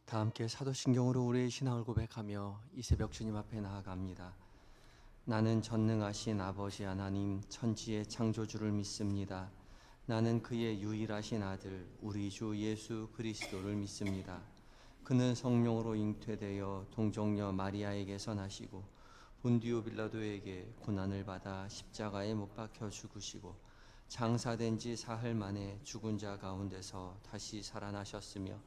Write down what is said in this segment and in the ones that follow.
다 함께 사도신경으로 우리의 신앙을 고백하며 이 새벽 주님 앞에 나아갑니다. 나는 전능하신 아버지 하나님 천지의 창조주를 믿습니다. 나는 그의 유일하신 아들 우리 주 예수 그리스도를 믿습니다. 그는 성령으로 잉태되어 동정녀 마리아에게서 나시고 본디오 빌라도에게 고난을 받아 십자가에 못 박혀 죽으시고 장사된 지 사흘 만에 죽은 자 가운데서 다시 살아나셨으며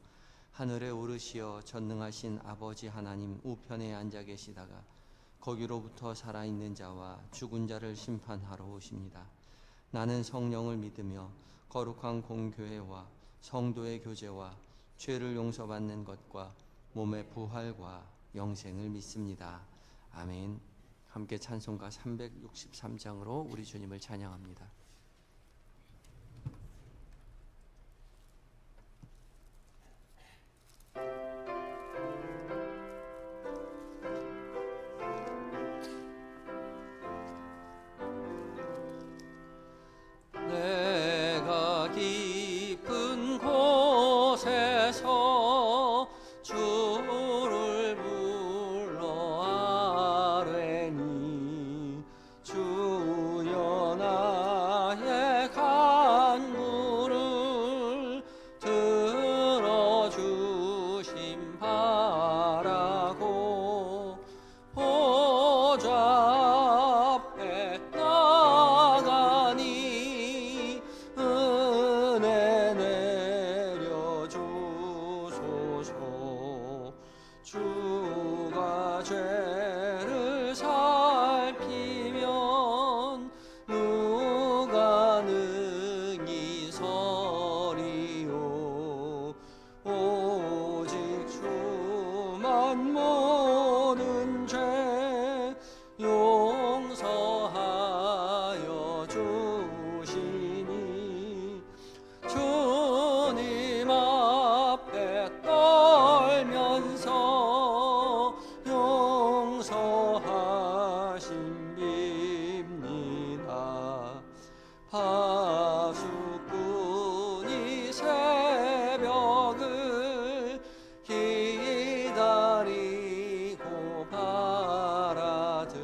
하늘에 오르시어 전능하신 아버지 하나님 우편에 앉아 계시다가 거기로부터 살아있는 자와 죽은 자를 심판하러 오십니다. 나는 성령을 믿으며 거룩한 공교회와 성도의 교제와 죄를 용서받는 것과 몸의 부활과 영생을 믿습니다. 아멘. 함께 찬송가 363장으로 우리 주님을 찬양합니다. 내가 깊은 곳에서 주를 불러 아뢰니 주여 나의 간구를 들어주심 바라고 보좌 앞에 나가니 은혜 내려주소서. 주가 죄를 살피면 누가 능히 서리요. 오직 주만 모든 죄 용서하여 주시니 주님 앞에 떨면서 용서하심 빕니다. 파수꾼이 새벽을 기다리고 바라듯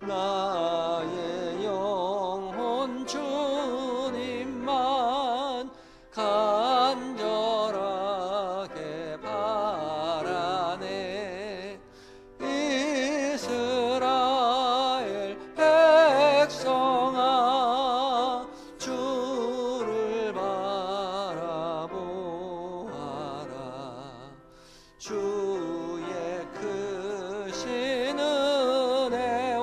나의 영혼 주님만 간절하게 바라네. 이스라엘 백성아 주를 바라보아라. 주의 크신 은혜와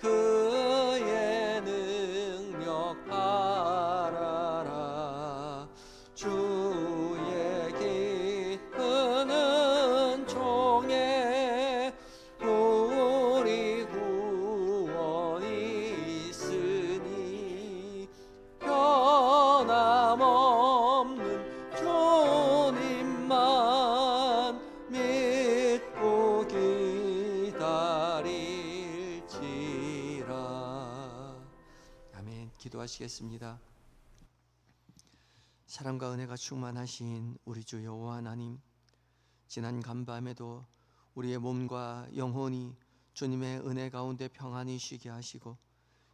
그의 능력 바라라. 주의 깊은 은총에 우리 구원이 있으니 변함없는 주님만 믿고 기다릴지라. 아멘. 기도하시겠습니다. 사랑과 은혜가 충만하신 우리 주 여호와 하나님, 지난 간밤에도 우리의 몸과 영혼이 주님의 은혜 가운데 평안히 쉬게 하시고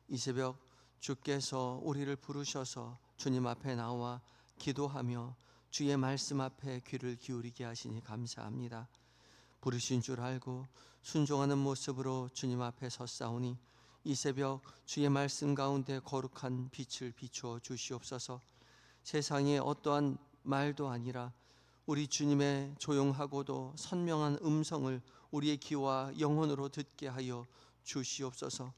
이 새벽 주께서 우리를 부르셔서 주님 앞에 나와 기도하며 주의 말씀 앞에 귀를 기울이게 하시니 감사합니다. 부르신 줄 알고 순종하는 모습으로 주님 앞에 섰사오니 이 새벽 주의 말씀 가운데 거룩한 빛을 비추어 주시옵소서. 세상의 어떠한 말도 아니라 우리 주님의 조용하고도 선명한 음성을 우리의 귀와 영혼으로 듣게 하여 주시옵소서.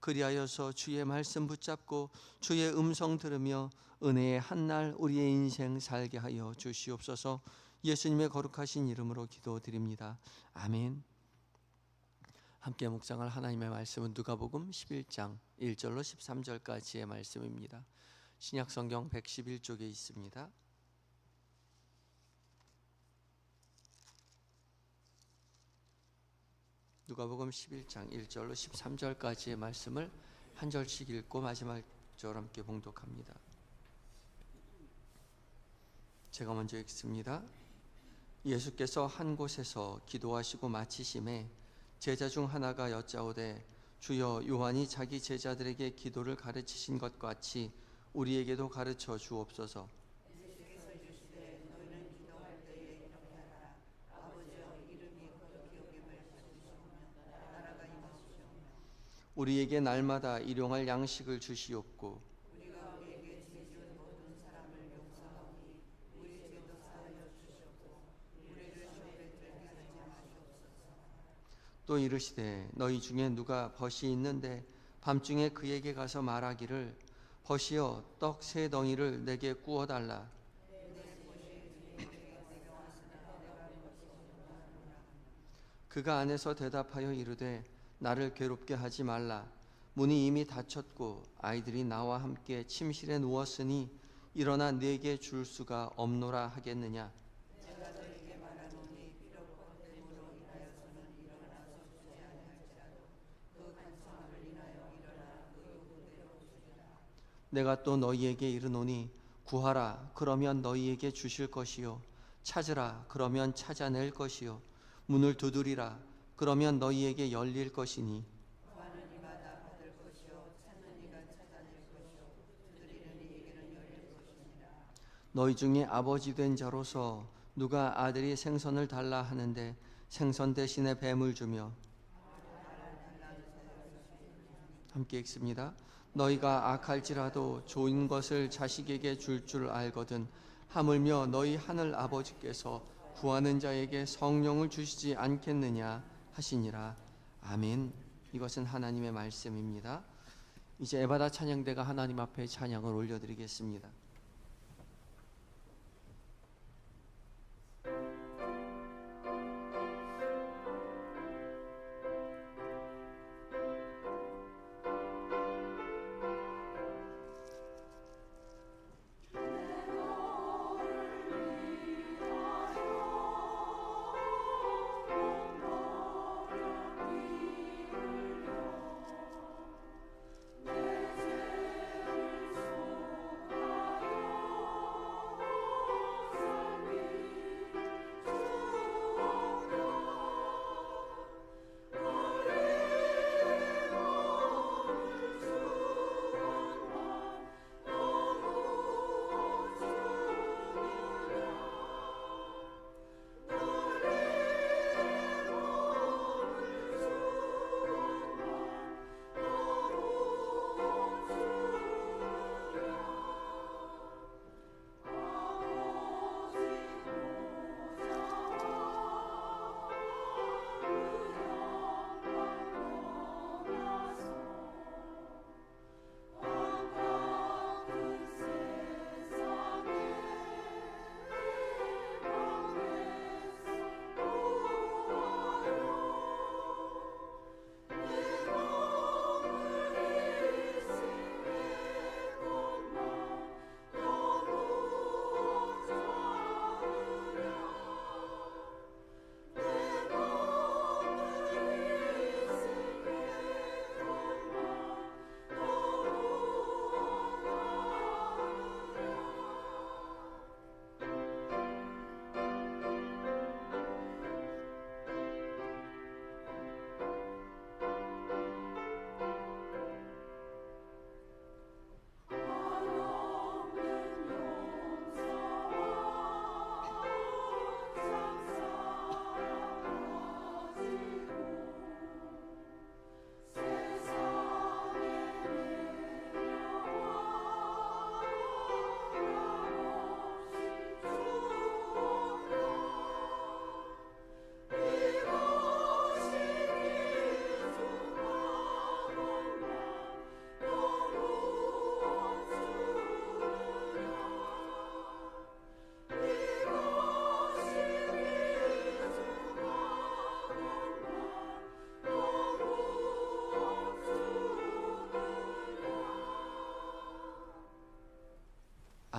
그리하여서 주의 말씀 붙잡고 주의 음성 들으며 은혜의 한날 우리의 인생 살게 하여 주시옵소서. 예수님의 거룩하신 이름으로 기도드립니다. 아멘. 함께 묵상할 하나님의 말씀은 누가복음 11장 1절로 13절까지의 말씀입니다. 신약성경 111쪽에 있습니다. 누가복음 11장 1절로 13절까지의 말씀을 한 절씩 읽고 마지막 절 함께 봉독합니다. 제가 먼저 읽습니다. 예수께서 한 곳에서 기도하시고 마치심에 제자 중 하나가 여짜오되 주여, 요한이 자기 제자들에게 기도를 가르치신 것 같이 우리에게도 가르쳐 주옵소서. 우리에게 날마다 일용할 양식을 주시옵고 또 이르시되 너희 중에 누가 벗이 있는데 밤중에 그에게 가서 말하기를 벗이여 떡 세 덩이를 내게 구워 달라. 그가 안에서 대답하여 이르되 나를 괴롭게 하지 말라. 문이 이미 닫혔고 아이들이 나와 함께 침실에 누웠으니 일어나 네게 줄 수가 없노라 하겠느냐. 내가 또 너희에게 이르노니 구하라 그러면 너희에게 주실 것이요 찾으라 그러면 찾아낼 것이요 문을 두드리라 그러면 너희에게 열릴 것이니 너희 중에 아버지 된 자로서 누가 아들이 생선을 달라 하는데 생선 대신에 뱀을 주며 함께 읽습니다. 너희가 악할지라도 좋은 것을 자식에게 줄 줄 알거든 하물며 너희 하늘 아버지께서 구하는 자에게 성령을 주시지 않겠느냐 하시니라. 아멘. 이것은 하나님의 말씀입니다. 이제 에바다 찬양대가 하나님 앞에 찬양을 올려드리겠습니다.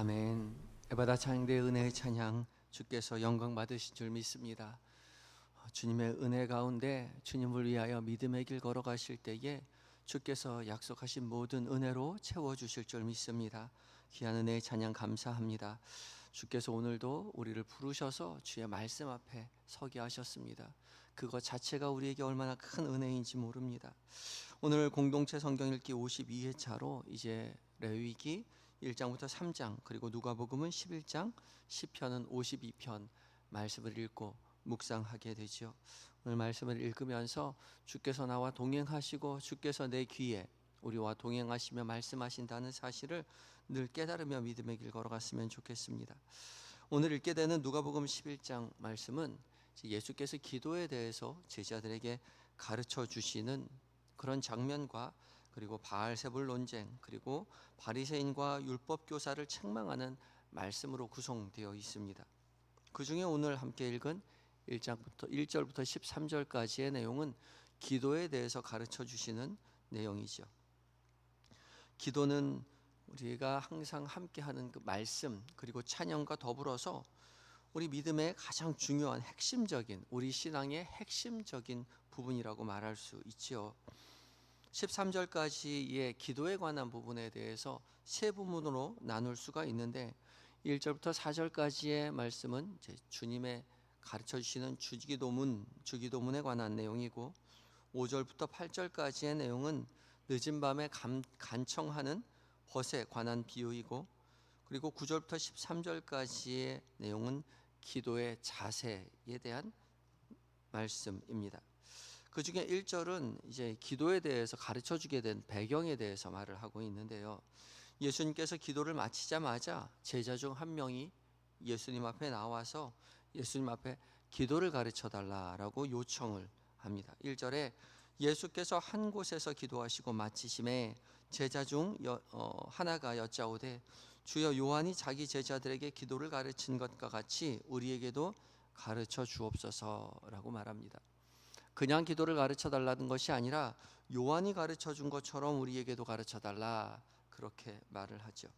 아멘. 에바다 찬양대 은혜의 찬양 주께서 영광 받으신 줄 믿습니다. 주님의 은혜 가운데 주님을 위하여 믿음의 길 걸어가실 때에 주께서 약속하신 모든 은혜로 채워주실 줄 믿습니다. 귀한 은혜의 찬양 감사합니다. 주께서 오늘도 우리를 부르셔서 주의 말씀 앞에 서게 하셨습니다. 그것 자체가 우리에게 얼마나 큰 은혜인지 모릅니다. 오늘 공동체 성경 읽기 52회차로 이제 레위기 1장부터 3장, 그리고 누가복음은 11장, 시편은 52편 말씀을 읽고 묵상하게 되죠. 오늘 말씀을 읽으면서 주께서 나와 동행하시고 주께서 내 귀에 우리와 동행하시며 말씀하신다는 사실을 늘 깨달으며 믿음의 길 걸어갔으면 좋겠습니다. 오늘 읽게 되는 누가복음 11장 말씀은 예수께서 기도에 대해서 제자들에게 가르쳐 주시는 그런 장면과, 그리고 바알세불 논쟁, 그리고 바리새인과 율법 교사를 책망하는 말씀으로 구성되어 있습니다. 그 중에 오늘 함께 읽은 1장부터 1절부터 13절까지의 내용은 기도에 대해서 가르쳐 주시는 내용이죠. 기도는 우리가 항상 함께하는 그 말씀, 그리고 찬양과 더불어서 우리 믿음의 가장 중요한 핵심적인, 우리 신앙의 핵심적인 부분이라고 말할 수 있지요. 13절까지의 기도에 관한 부분에 대해서 세 부분으로 나눌 수가 있는데, 1절부터 4절까지의 말씀은 이제 주님의 가르쳐 주시는 주기도문에 관한 내용이고, 5절부터 8절까지의 내용은 늦은 밤에 간청하는 벗에 관한 비유이고, 그리고 9절부터 13절까지의 내용은 기도의 자세에 대한 말씀입니다. 그 중에 1절은 이제 기도에 대해서 가르쳐 주게 된 배경에 대해서 말을 하고 있는데요. 예수님께서 기도를 마치자마자 제자 중 한 명이 예수님 앞에 나와서 예수님 앞에 기도를 가르쳐 달라라고 요청을 합니다. 1절에 예수께서 한 곳에서 기도하시고 마치심에 제자 중 하나가 여짜오되 주여, 요한이 자기 제자들에게 기도를 가르친 것과 같이 우리에게도 가르쳐 주옵소서라고 말합니다. 그냥 기도를 가르쳐 달라는 것이 아니라 요한이 가르쳐 준 것처럼 우리에게도 가르쳐 달라, 그렇게 말을 하죠.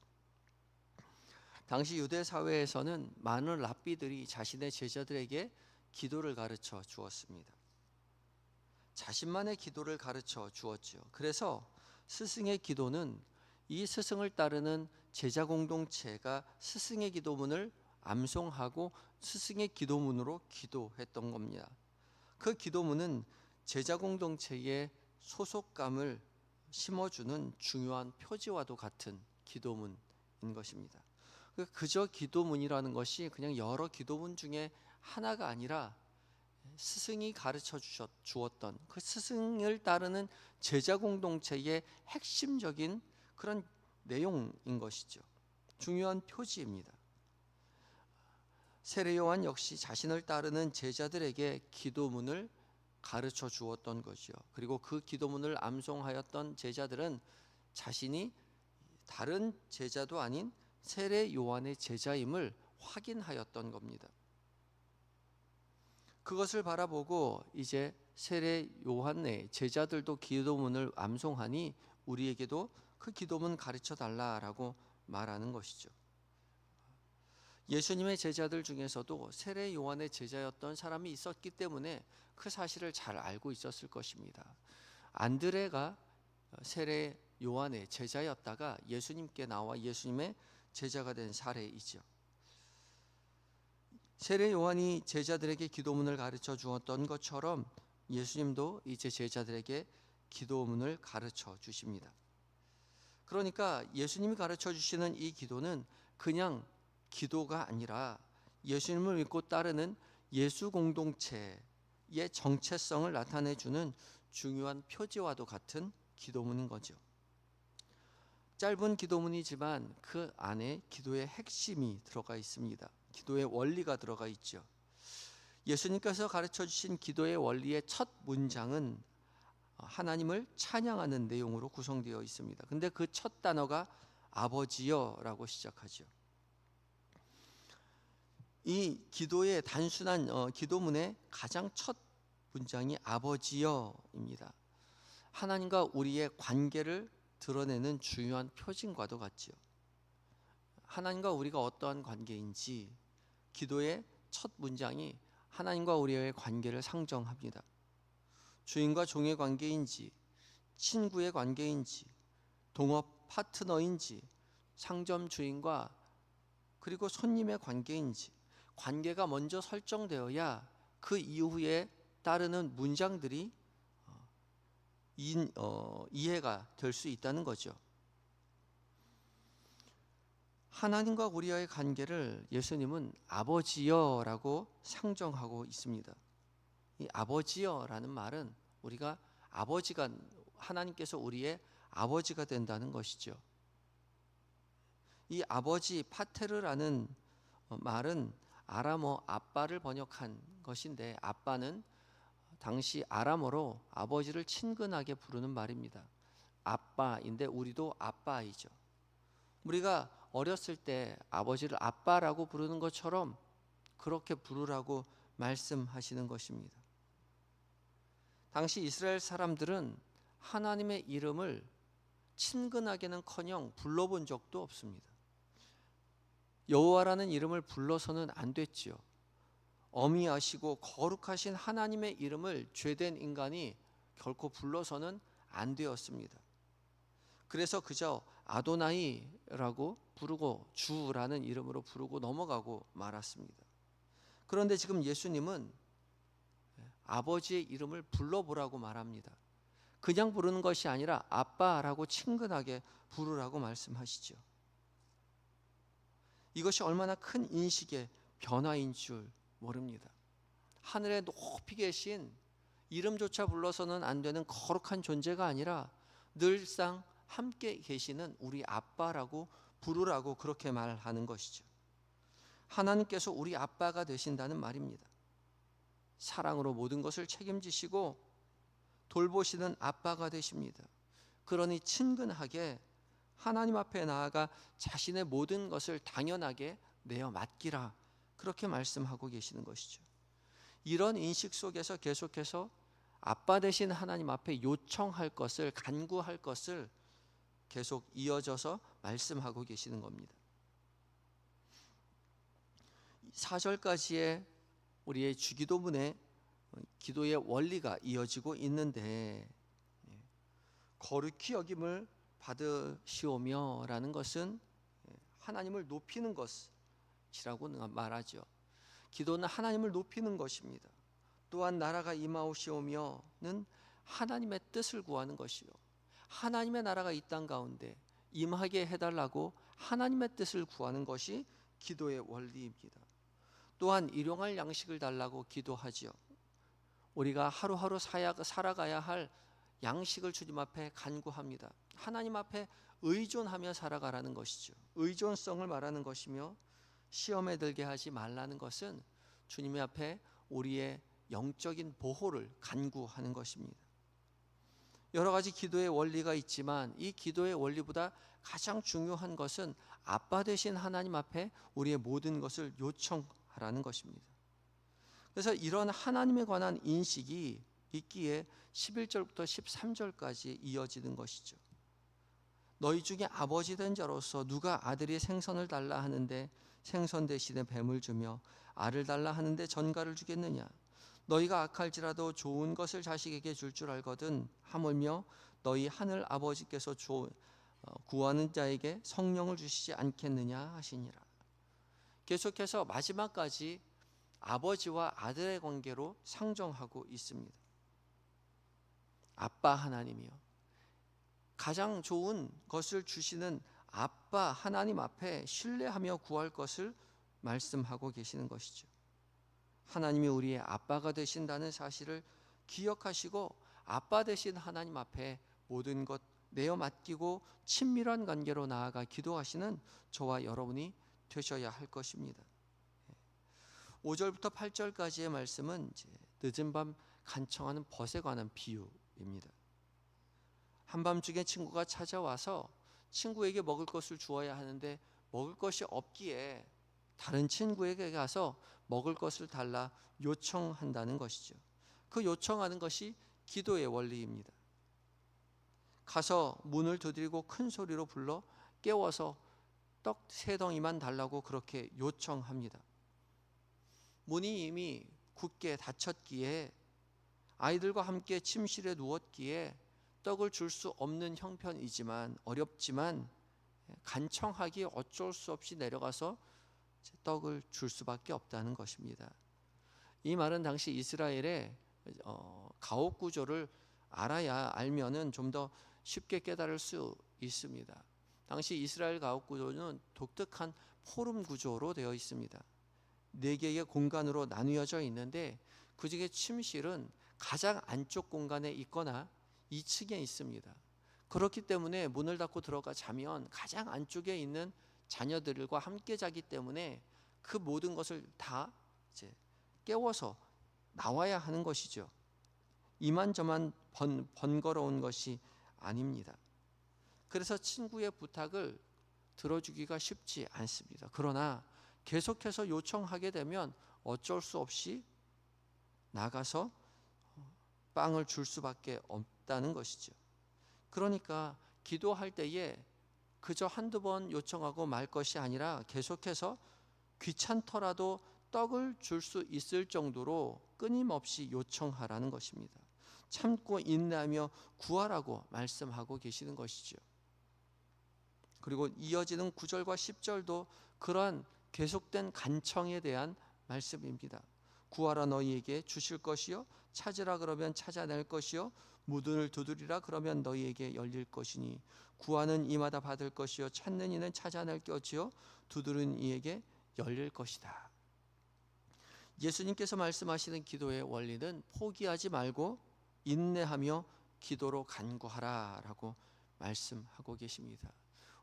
당시 유대 사회에서는 많은 랍비들이 자신의 제자들에게 기도를 가르쳐 주었습니다. 자신만의 기도를 가르쳐 주었죠. 그래서 스승의 기도는 이 스승을 따르는 제자 공동체가 스승의 기도문을 암송하고 스승의 기도문으로 기도했던 겁니다. 그 기도문은 제자 공동체의 소속감을 심어주는 중요한 표지와도 같은 기도문인 것입니다. 그저 기도문이라는 것이 그냥 여러 기도문 중에 하나가 아니라 스승이 가르쳐 주었던 그 스승을 따르는 제자 공동체의 핵심적인 그런 내용인 것이죠. 중요한 표지입니다. 세례 요한 역시 자신을 따르는 제자들에게 기도문을 가르쳐 주었던 거죠. 그리고 그 기도문을 암송하였던 제자들은 자신이 다른 제자도 아닌 세례 요한의 제자임을 확인하였던 겁니다. 그것을 바라보고 이제 세례 요한의 제자들도 기도문을 암송하니 우리에게도 그 기도문 가르쳐 달라라고 말하는 것이죠. 예수님의 제자들 중에서도 세례 요한의 제자였던 사람이 있었기 때문에 그 사실을 잘 알고 있었을 것입니다. 안드레가 세례 요한의 제자였다가 예수님께 나와 예수님의 제자가 된 사례이죠. 세례 요한이 제자들에게 기도문을 가르쳐 주었던 것처럼 예수님도 이제 제자들에게 기도문을 가르쳐 주십니다. 그러니까 예수님이 가르쳐 주시는 이 기도는 그냥 기도가 아니라 예수님을 믿고 따르는 예수 공동체의 정체성을 나타내주는 중요한 표지와도 같은 기도문인 거죠. 짧은 기도문이지만 그 안에 기도의 핵심이 들어가 있습니다. 기도의 원리가 들어가 있죠. 예수님께서 가르쳐 주신 기도의 원리의 첫 문장은 하나님을 찬양하는 내용으로 구성되어 있습니다. 근데 그 첫 단어가 아버지여라고 시작하죠. 이 기도의 단순한 기도문의 가장 첫 문장이 아버지여입니다. 하나님과 우리의 관계를 드러내는 중요한 표징과도 같지요. 하나님과 우리가 어떠한 관계인지 기도의 첫 문장이 하나님과 우리의 관계를 상정합니다. 주인과 종의 관계인지, 친구의 관계인지, 동업 파트너인지, 상점 주인과 그리고 손님의 관계인지, 관계가 먼저 설정되어야 그 이후에 따르는 문장들이 이해가 될 수 있다는 거죠. 하나님과 우리와의 관계를 예수님은 아버지여라고 상정하고 있습니다. 이 아버지여라는 말은 우리가 아버지가, 하나님께서 우리의 아버지가 된다는 것이죠. 이 아버지, 파테르라는 말은 아람어 아빠를 번역한 것인데, 아빠는 당시 아람어로 아버지를 친근하게 부르는 말입니다. 아빠인데 우리도 아빠이죠. 우리가 어렸을 때 아버지를 아빠라고 부르는 것처럼 그렇게 부르라고 말씀하시는 것입니다. 당시 이스라엘 사람들은 하나님의 이름을 친근하게는커녕 불러본 적도 없습니다. 여호와라는 이름을 불러서는 안 됐지요. 어미하시고 거룩하신 하나님의 이름을 죄된 인간이 결코 불러서는 안 되었습니다. 그래서 그저 아도나이라고 부르고 주라는 이름으로 부르고 넘어가고 말았습니다. 그런데 지금 예수님은 아버지의 이름을 불러보라고 말합니다. 그냥 부르는 것이 아니라 아빠라고 친근하게 부르라고 말씀하시죠. 이것이 얼마나 큰 인식의 변화인 줄 모릅니다. 하늘에 높이 계신, 이름조차 불러서는 안 되는 거룩한 존재가 아니라 늘상 함께 계시는 우리 아빠라고 부르라고 그렇게 말하는 것이죠. 하나님께서 우리 아빠가 되신다는 말입니다. 사랑으로 모든 것을 책임지시고 돌보시는 아빠가 되십니다. 그러니 친근하게 하나님 앞에 나아가 자신의 모든 것을 당연하게 내어 맡기라, 그렇게 말씀하고 계시는 것이죠. 이런 인식 속에서 계속해서 아빠 되신 하나님 앞에 요청할 것을, 간구할 것을 계속 이어져서 말씀하고 계시는 겁니다. 4절까지의 우리의 주기도문의 기도의 원리가 이어지고 있는데, 거룩히 여김을 받으시오며 라는 것은 하나님을 높이는 것이라고 말하죠. 기도는 하나님을 높이는 것입니다. 또한 나라가 임하오시오며는 하나님의 뜻을 구하는 것이요, 하나님의 나라가 이 땅 가운데 임하게 해달라고 하나님의 뜻을 구하는 것이 기도의 원리입니다. 또한 일용할 양식을 달라고 기도하지요. 우리가 하루하루 살아가야 할 양식을 주님 앞에 간구합니다. 하나님 앞에 의존하며 살아가라는 것이죠. 의존성을 말하는 것이며, 시험에 들게 하지 말라는 것은 주님 앞에 우리의 영적인 보호를 간구하는 것입니다. 여러 가지 기도의 원리가 있지만 이 기도의 원리보다 가장 중요한 것은 아빠 되신 하나님 앞에 우리의 모든 것을 요청하라는 것입니다. 그래서 이런 하나님에 관한 인식이 있기에 11절부터 13절까지 이어지는 것이죠. 너희 중에 아버지 된 자로서 누가 아들이 생선을 달라 하는데 생선 대신에 뱀을 주며 알을 달라 하는데 전갈을 주겠느냐? 너희가 악할지라도 좋은 것을 자식에게 줄 알거든 하물며 너희 하늘 아버지께서 구하는 자에게 성령을 주시지 않겠느냐 하시니라. 계속해서 마지막까지 아버지와 아들의 관계로 상정하고 있습니다. 아빠 하나님이요, 가장 좋은 것을 주시는 아빠 하나님 앞에 신뢰하며 구할 것을 말씀하고 계시는 것이죠. 하나님이 우리의 아빠가 되신다는 사실을 기억하시고 아빠 되신 하나님 앞에 모든 것 내어 맡기고 친밀한 관계로 나아가 기도하시는 저와 여러분이 되셔야 할 것입니다. 5절부터 8절까지의 말씀은 이제 늦은 밤 간청하는 벗에 관한 비유입니다. 한밤중에 친구가 찾아와서 친구에게 먹을 것을 주어야 하는데 먹을 것이 없기에 다른 친구에게 가서 먹을 것을 달라 요청한다는 것이죠. 그 요청하는 것이 기도의 원리입니다. 가서 문을 두드리고 큰 소리로 불러 깨워서 떡 3덩이만 달라고 그렇게 요청합니다. 문이 이미 굳게 닫혔기에 아이들과 함께 침실에 누웠기에 떡을 줄 수 없는 형편이지만, 어렵지만 간청하기 어쩔 수 없이 내려가서 떡을 줄 수밖에 없다는 것입니다. 이 말은 당시 이스라엘의 가옥 구조를 알면은 좀 더 쉽게 깨달을 수 있습니다. 당시 이스라엘 가옥 구조는 독특한 포름 구조로 되어 있습니다. 4개의 공간으로 나누어져 있는데 그중에 침실은 가장 안쪽 공간에 있거나 2층에 있습니다. 그렇기 때문에 문을 닫고 들어가 자면 가장 안쪽에 있는 자녀들과 함께 자기 때문에 그 모든 것을 다 이제 깨워서 나와야 하는 것이죠. 이만저만 번거로운 것이 아닙니다. 그래서 친구의 부탁을 들어주기가 쉽지 않습니다. 그러나 계속해서 요청하게 되면 어쩔 수 없이 나가서 빵을 줄 수밖에 없다는 것이죠. 그러니까 기도할 때에 그저 한두 번 요청하고 말 것이 아니라 계속해서 귀찮더라도 떡을 줄 수 있을 정도로 끊임없이 요청하라는 것입니다. 참고 인내하며 구하라고 말씀하고 계시는 것이죠. 그리고 이어지는 9절과 10절도 그러한 계속된 간청에 대한 말씀입니다. 구하라 너희에게 주실 것이요 찾으라 그러면 찾아낼 것이요 문을 두드리라 그러면 너희에게 열릴 것이니 구하는 이마다 받을 것이요 찾는 이는 찾아낼 것이요 두드리는 이에게 열릴 것이다. 예수님께서 말씀하시는 기도의 원리는 포기하지 말고 인내하며 기도로 간구하라 라고 말씀하고 계십니다.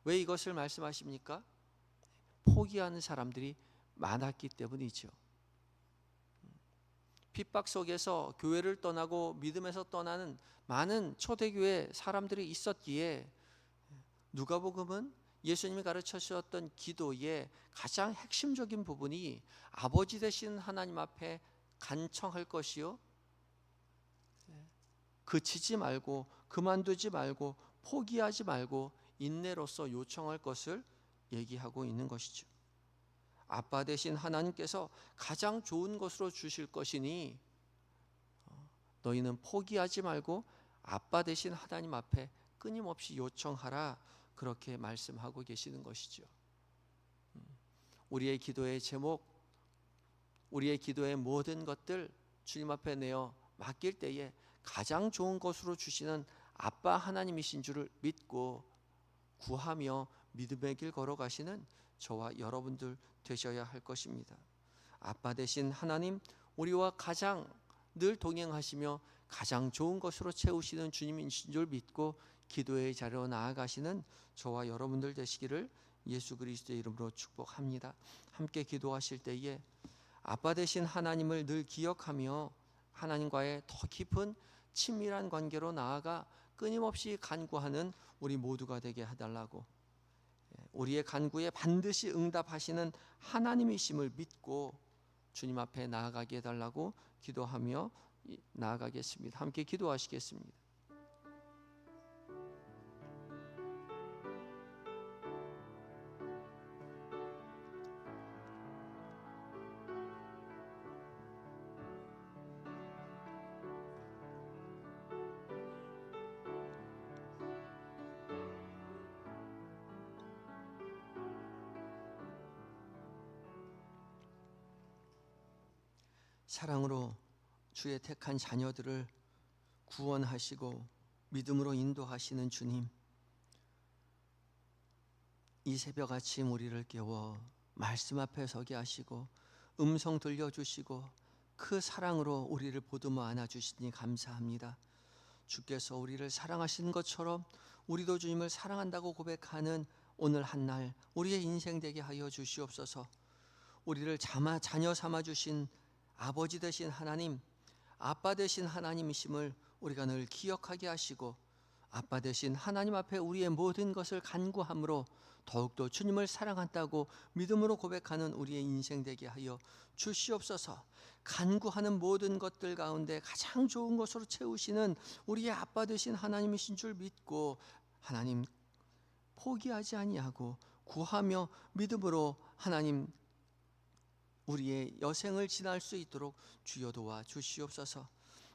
왜 이것을 말씀하십니까? 포기하는 사람들이 많았기 때문이죠. 핍박 속에서 교회를 떠나고 믿음에서 떠나는 많은 초대교회 사람들이 있었기에 누가복음은 예수님이 가르쳐 주셨던 기도의 가장 핵심적인 부분이 아버지 되신 하나님 앞에 간청할 것이요 그치지 말고 그만두지 말고 포기하지 말고 인내로서 요청할 것을 얘기하고 있는 것이죠. 아빠 되신 하나님께서 가장 좋은 것으로 주실 것이니 너희는 포기하지 말고 아빠 되신 하나님 앞에 끊임없이 요청하라 그렇게 말씀하고 계시는 것이죠. 우리의 기도의 제목, 우리의 기도의 모든 것들 주님 앞에 내어 맡길 때에 가장 좋은 것으로 주시는 아빠 하나님이신 줄을 믿고 구하며 믿음의 길 걸어가시는 저와 여러분들 되셔야 할 것입니다. 아빠 되신 하나님, 우리와 가장 늘 동행하시며 가장 좋은 것으로 채우시는 주님이신 줄 믿고 기도의 자리로 나아가시는 저와 여러분들 되시기를 예수 그리스도의 이름으로 축복합니다. 함께 기도하실 때에 아빠 되신 하나님을 늘 기억하며 하나님과의 더 깊은 친밀한 관계로 나아가 끊임없이 간구하는 우리 모두가 되게 해달라고, 우리의 간구에 반드시 응답하시는 하나님이심을 믿고 주님 앞에 나아가게 해달라고 기도하며 나아가겠습니다. 함께 기도하시겠습니다. 사랑으로 주의 택한 자녀들을 구원하시고 믿음으로 인도하시는 주님, 이 새벽 아침 우리를 깨워 말씀 앞에 서게 하시고 음성 들려주시고 그 사랑으로 우리를 보듬어 안아주시니 감사합니다. 주께서 우리를 사랑하시는 것처럼 우리도 주님을 사랑한다고 고백하는 오늘 한날 우리의 인생 되게 하여 주시옵소서. 우리를 자녀 삼아주신 아버지 되신 하나님, 아빠 되신 하나님이심을 우리가 늘 기억하게 하시고 아빠 되신 하나님 앞에 우리의 모든 것을 간구함으로 더욱더 주님을 사랑한다고 믿음으로 고백하는 우리의 인생 되게 하여 주시옵소서. 간구하는 모든 것들 가운데 가장 좋은 것으로 채우시는 우리의 아빠 되신 하나님이신 줄 믿고 하나님 포기하지 아니하고 구하며 믿음으로 하나님 우리의 여생을 지날 수 있도록 주여 도와 주시옵소서.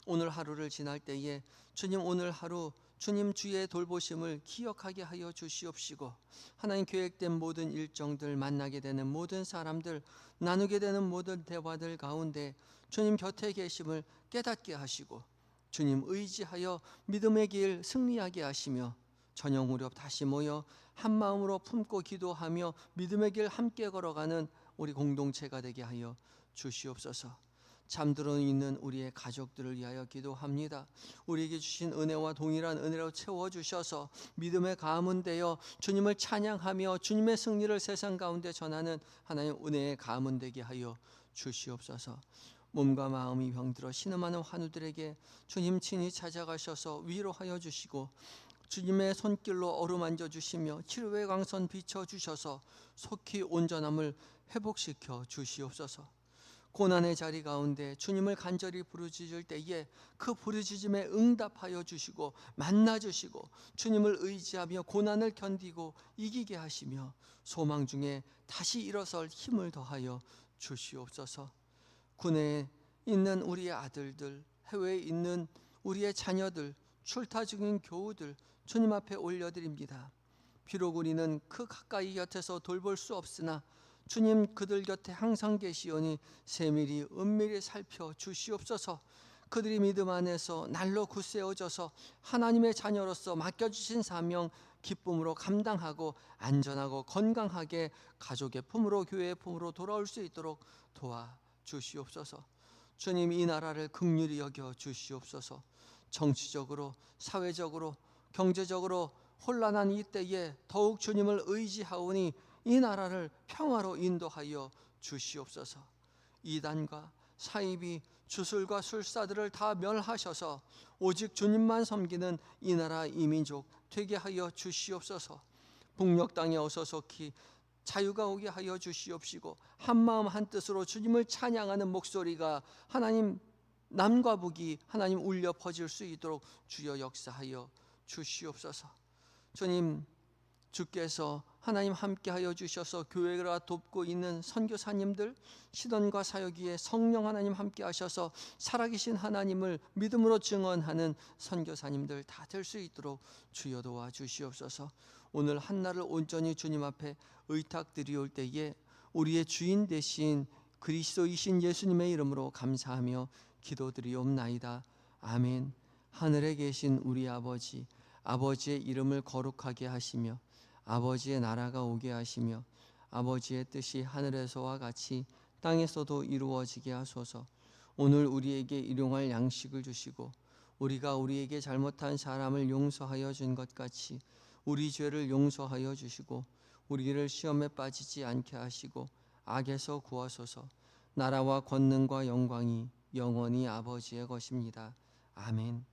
오늘 하루를 지날 때에 주님 오늘 하루 주님 주의 돌보심을 기억하게 하여 주시옵시고, 하나님 계획된 모든 일정들, 만나게 되는 모든 사람들, 나누게 되는 모든 대화들 가운데 주님 곁에 계심을 깨닫게 하시고, 주님 의지하여 믿음의 길 승리하게 하시며, 저녁 무렵 다시 모여 한 마음으로 품고 기도하며 믿음의 길 함께 걸어가는 우리 공동체가 되게 하여 주시옵소서. 잠들어 있는 우리의 가족들을 위하여 기도합니다. 우리에게 주신 은혜와 동일한 은혜로 채워주셔서 믿음의 가문 되어 주님을 찬양하며 주님의 승리를 세상 가운데 전하는 하나님 은혜의 가문 되게 하여 주시옵소서. 몸과 마음이 병들어 신음하는 환우들에게 주님 친히 찾아가셔서 위로하여 주시고, 주님의 손길로 어루만져 주시며 치료의 광선 비춰주셔서 속히 온전함을 회복시켜 주시옵소서. 고난의 자리 가운데 주님을 간절히 부르짖을 때에 그 부르짖음에 응답하여 주시고 만나 주시고, 주님을 의지하며 고난을 견디고 이기게 하시며 소망 중에 다시 일어설 힘을 더하여 주시옵소서. 군에 있는 우리의 아들들, 해외에 있는 우리의 자녀들, 출타 중인 교우들 주님 앞에 올려드립니다. 비록 우리는 그 가까이 곁에서 돌볼 수 없으나 주님 그들 곁에 항상 계시오니 세밀히 은밀히 살펴 주시옵소서. 그들이 믿음 안에서 날로 굳세어져서 하나님의 자녀로서 맡겨주신 사명 기쁨으로 감당하고 안전하고 건강하게 가족의 품으로, 교회의 품으로 돌아올 수 있도록 도와 주시옵소서. 주님 이 나라를 긍휼히 여겨 주시옵소서. 정치적으로, 사회적으로, 경제적으로 혼란한 이때에 더욱 주님을 의지하오니 이 나라를 평화로 인도하여 주시옵소서. 이단과 사이비, 주술과 술사들을 다 멸하셔서 오직 주님만 섬기는 이 나라 이민족 되게 하여 주시옵소서. 북녘 땅에 어서속히 자유가 오게 하여 주시옵시고, 한마음 한뜻으로 주님을 찬양하는 목소리가 하나님 남과 북이 하나님 울려 퍼질 수 있도록 주여 역사하여 주시옵소서. 주님, 주께서 하나님 함께하여 주셔서 교회가 돕고 있는 선교사님들, 시돈과 사역위에 성령 하나님 함께하셔서 살아계신 하나님을 믿음으로 증언하는 선교사님들 다 될 수 있도록 주여 도와 주시옵소서. 오늘 한날을 온전히 주님 앞에 의탁드리올 때에 우리의 주인 되신 그리스도이신 예수님의 이름으로 감사하며 기도드리옵나이다. 아멘. 하늘에 계신 우리 아버지, 아버지의 이름을 거룩하게 하시며 아버지의 나라가 오게 하시며 아버지의 뜻이 하늘에서와 같이 땅에서도 이루어지게 하소서. 오늘 우리에게 일용할 양식을 주시고 우리가 우리에게 잘못한 사람을 용서하여 준 것 같이 우리 죄를 용서하여 주시고 우리를 시험에 빠지지 않게 하시고 악에서 구하소서. 나라와 권능과 영광이 영원히 아버지의 것입니다. 아멘.